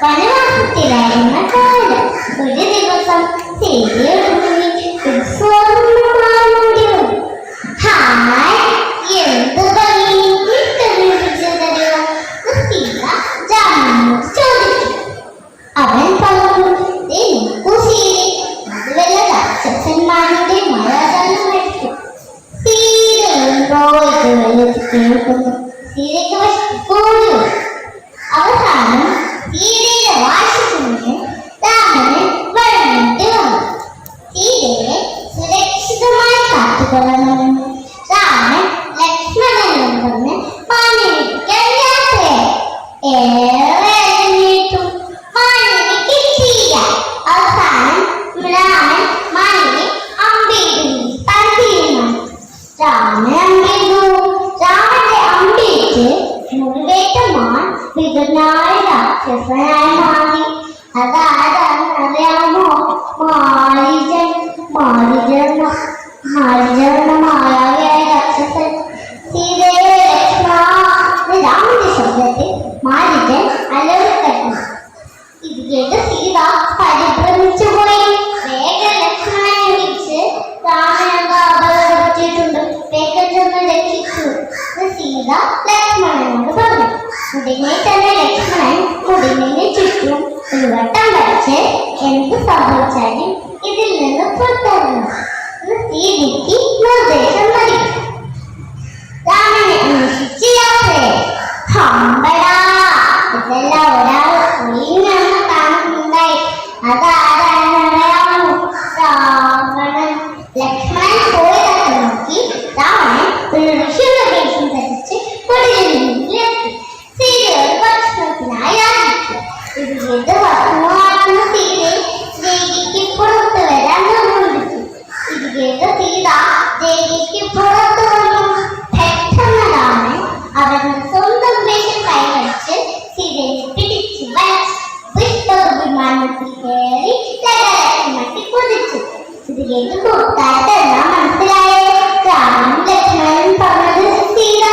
വനവാസത്തിലായിരുന്ന കാലം. ഒരു ദിവസം സീതയുടെ മുന്നിൽ ഒരു സ്വർണ്ണമാനുണ്ട്. ഹായ്, എന്ത് ഭംഗി! സീത രാമനോട് ചോദിച്ചു. അവൻ പറഞ്ഞു, അതുവല്ല രാക്ഷസന്മാരുടെ മഴാജാലമായിരിക്കും. സീതയുണ്ടോ ഇത് കേൾക്കുന്നു. സീതയ്ക്ക് വശിക്കൂടി. അവസാനം സീതയുടെ വാശിക്ക് മുന്നിൽ രാമന് വഴങ്ങേണ്ടി വന്നു. സീതയെ സുരക്ഷിതമായി കാത്തുകൊള്ളണമെന്ന് രാമൻ ലക്ഷ്മണനോട് പറഞ്ഞ് മാനിക്കാൻ യാത്രയായി. ഏറെ അലഞ്ഞിട്ടും മാനിനെ കിട്ടിയില്ല. അവസാനം രാമൻ മാനിനെ അമ്പെയ്തു വീഴ്ത്താൻ തീരുമാനിച്ചു. രാമന്റെ അമ്പേറ്റ് മുറിവേറ്റ മാൻ വികൃതനായ രാക്ഷസനായി മാറി. അതാരാണെന്ന് അറിയാമോ? മാരീചൻ. മായാവിയായ രാക്ഷസൻ. സീതയെ ലക്ഷ്മണ രാമന്റെ ശബ്ദത്തിൽ മാരീചൻ അലറിക്കട്ടു. ഇത് കേട്ട് സീത പരിഭ്രമിച്ചു പോയി. വേഗം ലക്ഷ്മണനെ വിളിച്ച് രാമനെന്താ അപകടം പറ്റിയിട്ടുണ്ട്, വേഗം ചെന്ന് രക്ഷിച്ചു സീത ലക്ഷ്മണനോട് പറഞ്ഞു. ഉടനെ തന്നെ ലക്ഷ്മണൻ മുടിലിന് ചുറ്റും ഒരു വട്ടം വരച്ച് എന്ത് സംഭവിച്ചാലും ഇതിൽ നിന്ന് പുറത്തിറങ്ങണം സീതയ്ക്ക് നിർദ്ദേശം നൽകി. രാമനെ അന്വേഷിച്ച് യാത്രയായി. ഹമ്പടാ, ഇതെല്ലാം ഒരാൾ ഒളിഞ്ഞെന്ന് കാണുന്നുണ്ടായി. അതാരാണെന്ന് അറിയാമോ? രാവണൻ. ലക്ഷ്മണൻ പോയതൊക്കെ നോക്കി രാവണൻ ഒരു ഋഷിയുടെ വേഷം ധരിച്ച് കുടിലിലെത്തി സീതയോട് ഭക്ഷണത്തിനായി യാചിച്ചു. ഇത് കേട്ട് ഭക്ഷണമാക്കുന്ന സീതയെ ദേവിക്ക് പുറത്തു വരാൻ നിർബന്ധിച്ചു. ഇത് കേട്ട് സീത ദേവിക്ക് പുറത്തു വന്നു. പെട്ടെന്ന് രാമൻ അവരുടെ സ്വന്തം വേഷം കൈവച്ച് സീതയെ പിടിച്ചു വലിച്ചു വിമാനത്തിൽ കയറി ലഗലക്ഷണത്തിൽ കുതിച്ചു. ഇത് കേട്ട് കൂട്ടുകാർക്കെല്ലാം മനസ്സിലായേ രാമൻ ലക്ഷ്മണൻ പറഞ്ഞത് സീത